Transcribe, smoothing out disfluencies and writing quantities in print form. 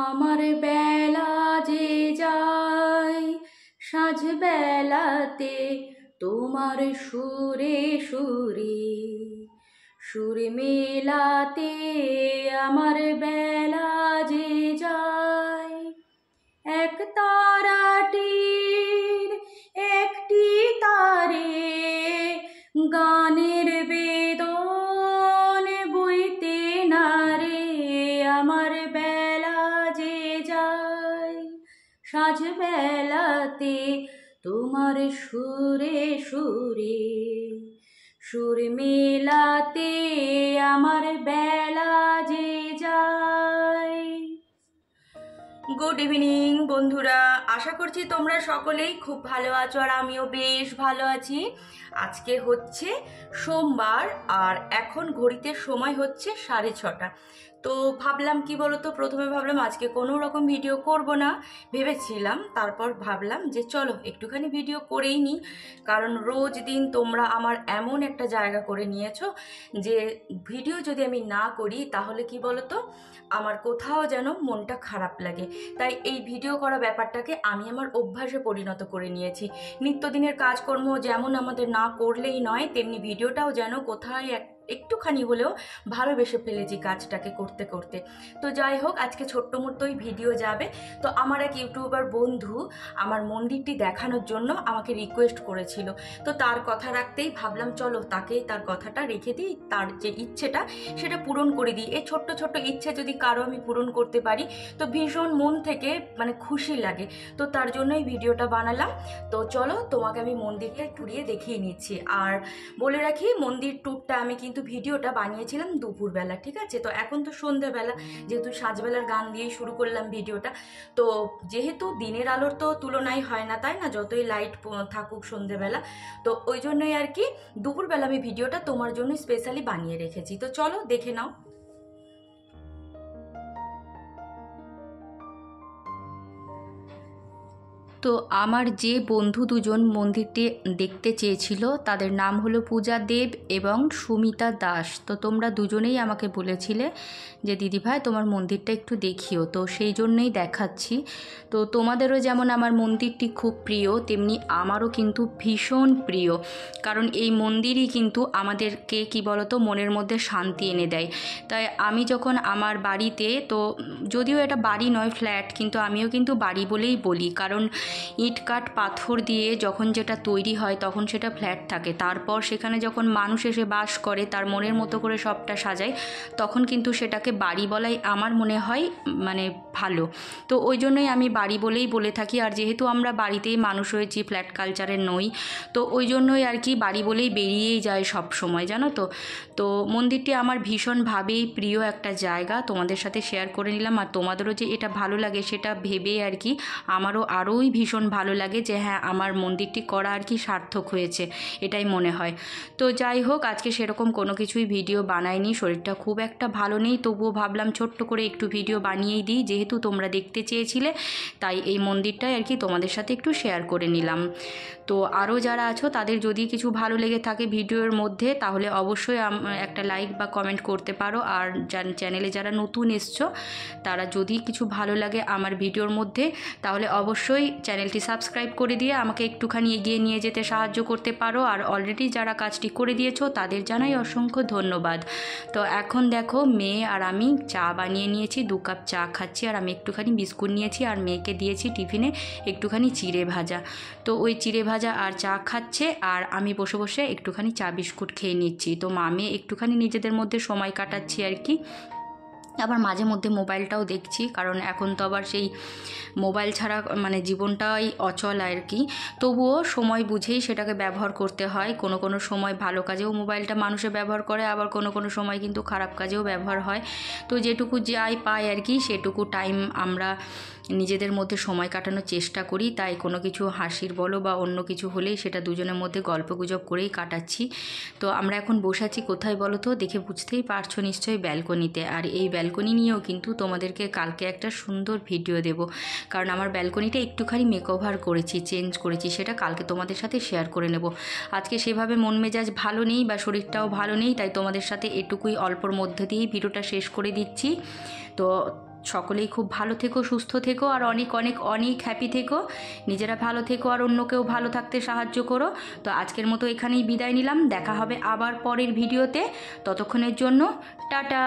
আমার বেলা যে যায় সাঁঝ বেলাতে তোমার সুরে সুরে সুর মেলাতে আমার বেলা যে যায় এক তারাটির একটি তারে গানের বেদন বইতে না রে আমার বেলা যে যায় সাঁঝ বেলাতে তোমার সুরে সুরে সুর মেলাতে আমার বেলা যে যায়। গুড ইভিনিং বন্ধুরা, আশা করছি তোমরা সকলেই খুব ভালো আছো আর আমিও বেশ ভালো আছি। আজকে হচ্ছে সোমবার আর এখন ঘড়িতে সময় হচ্ছে 6:30। তো ভাবলাম কি বলতো, প্রথমে ভাবলাম আজকে কোনো রকম ভিডিও করব না ভেবেছিলাম, তারপর ভাবলাম যে চলো একটুখানি ভিডিও করেই নিই, কারণ রোজ দিন তোমরা আমার এমন একটা জায়গা করে নিয়েছো যে ভিডিও যদি আমি না করি তাহলে কি বলতো আমার কোথাও যেন মনটা খারাপ লাগে। তাই এই ভিডিও করা ব্যাপারটাকে আমি আমার অভ্যাসে পরিণত করে নিয়েছি। নিত্যদিনের কাজকর্ম যেমন আমাদের না করলেই নয়, তেমনি ভিডিওটাও যেন কোথায় একটুখানি হলেও ভালোবেসে ফেলেছি কাজটাকে করতে করতে। তো যাই হোক, আজকে ছোট্ট মোট্টই ভিডিও যাবে। তো আমার এক ইউটিউবার বন্ধু আমার মন্দিরটি দেখানোর জন্য আমাকে রিকোয়েস্ট করেছিল, তো তার কথা রাখতেই ভাবলাম চলো তাকেই তার কথাটা রেখে দিই, তার যে ইচ্ছেটা সেটা পূরণ করে দিই। এই ছোট্ট ছোট্ট ইচ্ছে যদি কারো আমি পূরণ করতে পারি তো ভীষণ মন থেকে খুশি লাগে। তো তার জন্যই ভিডিওটা বানালাম। তো চলো তোমাকে আমি মন্দিরটা ঘুরিয়ে দেখিয়ে নিচ্ছি। আর বলে রাখি, মন্দির ট্যুরটা আমি কিন্তু ভিডিওটা বানিয়েছিলাম দুপুরবেলা, ঠিক আছে? তো এখন তো সন্ধ্যাবেলা, যেহেতু সাঁঝবেলার গান দিয়েই শুরু করলাম ভিডিওটা। তো যেহেতু দিনের আলোর তো তুলনাই হয় না, তাই না, যতই লাইট থাকুক সন্ধ্যাবেলা, তো ওই জন্যই আর কি দুপুরবেলা আমি ভিডিওটা তোমার জন্য স্পেশালি বানিয়ে রেখেছি। তো চলো দেখে নাও। তো আমার যে বন্ধু দুজন মন্দিরটি দেখতে চেয়েছিল তাদের নাম হলো পূজা দেব এবং সুমিতা দাস। তো তোমরা দুজনেই আমাকে বলেছিলে যে দিদিভাই তোমার মন্দিরটা একটু দেখিও, তো সেই জন্যই দেখাচ্ছি। তো তোমাদেরও যেমন আমার মন্দিরটি খুব প্রিয়, তেমনি আমারও কিন্তু ভীষণ প্রিয়, কারণ এই মন্দিরই কিন্তু আমাদেরকে কি বলতো মনের মধ্যে শান্তি এনে দেয়। তাই আমি যখন আমার বাড়িতে, তো যদিও এটা বাড়ি নয় ফ্ল্যাট, কিন্তু আমিও কিন্তু বাড়ি বলেই বলি, কারণ ইট কাঠ পাথর দিয়ে যখন যেটা তৈরি হয় তখন সেটা ফ্ল্যাট থাকে, তারপর সেখানে যখন মানুষ এসে বাস করে তার মনের মতো করে সবটা সাজায়, তখন কিন্তু সেটাকে বাড়ি বলাই আমার মনে হয় ভালো। তো ওই জন্যই আমি বাড়ি বলেই বলে থাকি। আর যেহেতু আমরা বাড়িতেই মানুষ হয়েছি, ফ্ল্যাট কালচারের নই, তো ওই জন্যই আর কি বাড়ি বলেই বেরিয়েই যায় সব সময়, জানো তো। তো মন্দিরটি আমার ভীষণভাবেই প্রিয় একটা জায়গা, তোমাদের সাথে শেয়ার করে নিলাম। আর তোমাদেরও যে এটা ভালো লাগে সেটা ভেবে আর কি আমারও আরোই ভীষণ ভালো লাগে যে হ্যাঁ আমার মন্দিরটি করা আর কি সার্থক হয়েছে, এটাই মনে হয়। তো যাই হোক, আজকে সেরকম কোনো কিছুই ভিডিও বানাইনি, শরীরটা খুব একটা ভালো নেই, তবুও ভাবলাম ছোট্ট করে একটু ভিডিও বানিয়েই দিই, যেহেতু তোমরা দেখতে চেয়েছিলে, তাই এই মন্দিরটাই আর কি তোমাদের সাথে একটু শেয়ার করে নিলাম। তো আরও যারা আছো তাদের যদি কিছু ভালো লেগে থাকে ভিডিওর মধ্যে তাহলে অবশ্যই একটা লাইক বা কমেন্ট করতে পারো। আর চ্যানেলে যারা নতুন এসছো তারা যদি কিছু ভালো লাগে আমার ভিডিওর মধ্যে তাহলে অবশ্যই চ্যানেলটি সাবস্ক্রাইব করে দিয়ে আমাকে একটুখানি এগিয়ে নিয়ে যেতে সাহায্য করতে পারো। আর অলরেডি যারা কাজটি করে দিয়েছো তাদের জানাই অসংখ্য ধন্যবাদ। তো এখন দেখো মেয়ে আর আমি চা বানিয়ে নিয়েছি, 2 কাপ চা খাচ্ছি, আর আমি একটুখানি বিস্কুট নিয়েছি আর মেয়েকে দিয়েছি টিফিনে একটুখানি চিড়ে ভাজা। তো ওই চিড়ে ভাজা আর চা খাচ্ছে আর আমি বসে বসে একটুখানি চা বিস্কুট খেয়ে নিচ্ছি। তো মেয়ে একটুখানি নিজেদের মধ্যে সময় কাটাচ্ছি আর কি। আবার মাঝে মধ্যে মোবাইলটাও দেখছি, কারণ এখন তো আবার সেই মোবাইল ছাড়া জীবনটাই অচল আর কি। তবুও সময় বুঝেই সেটাকে ব্যবহার করতে হয়। কোনো কোনো সময় ভালো কাজেও মোবাইলটা মানুষে ব্যবহার করে, আবার কোনো কোনো সময় কিন্তু খারাপ কাজেও ব্যবহার হয়। তো যেটুকু যাই পাই আর কি সেটুকু টাইম আমরা নিজেদের মধ্যে সময় কাটানোর চেষ্টা করি। তাই কোনো কিছু হাসির বলো বা অন্য কিছু হলেই সেটা দুজনের মধ্যে গল্পগুজব করেই কাটাচ্ছি। তো আমরা এখন বসে আছি কোথায় বলো তো, দেখে বুঝতেই পারছো নিশ্চয়ই, ব্যালকনিতে। আর এই ব্যালকনি নিয়েও কিন্তু তোমাদেরকে কালকে একটা সুন্দর ভিডিও দেব, কারণ আমার ব্যালকনিটা একটুখানি মেকওভার করেছি, চেঞ্জ করেছি, সেটা কালকে তোমাদের সাথে শেয়ার করে নেব। আজকে সেভাবে মন মেজাজ ভালো নেই বা শরীরটাও ভালো নেই, তাই তোমাদের সাথে এটুকুই অল্পর মধ্যে দিয়েই ভিডিওটা শেষ করে দিচ্ছি। তো সকলেই খুব ভালো থেকো, সুস্থ থেকো, আর অনেক অনেক অনেক হ্যাপি থেকো। নিজেরা ভালো থেকো আর অন্যকেও ভালো থাকতে সাহায্য করো। তো আজকের মতো এখানেই বিদায় নিলাম, দেখা হবে আবার পরের ভিডিওতে। ততক্ষণের জন্য টাটা।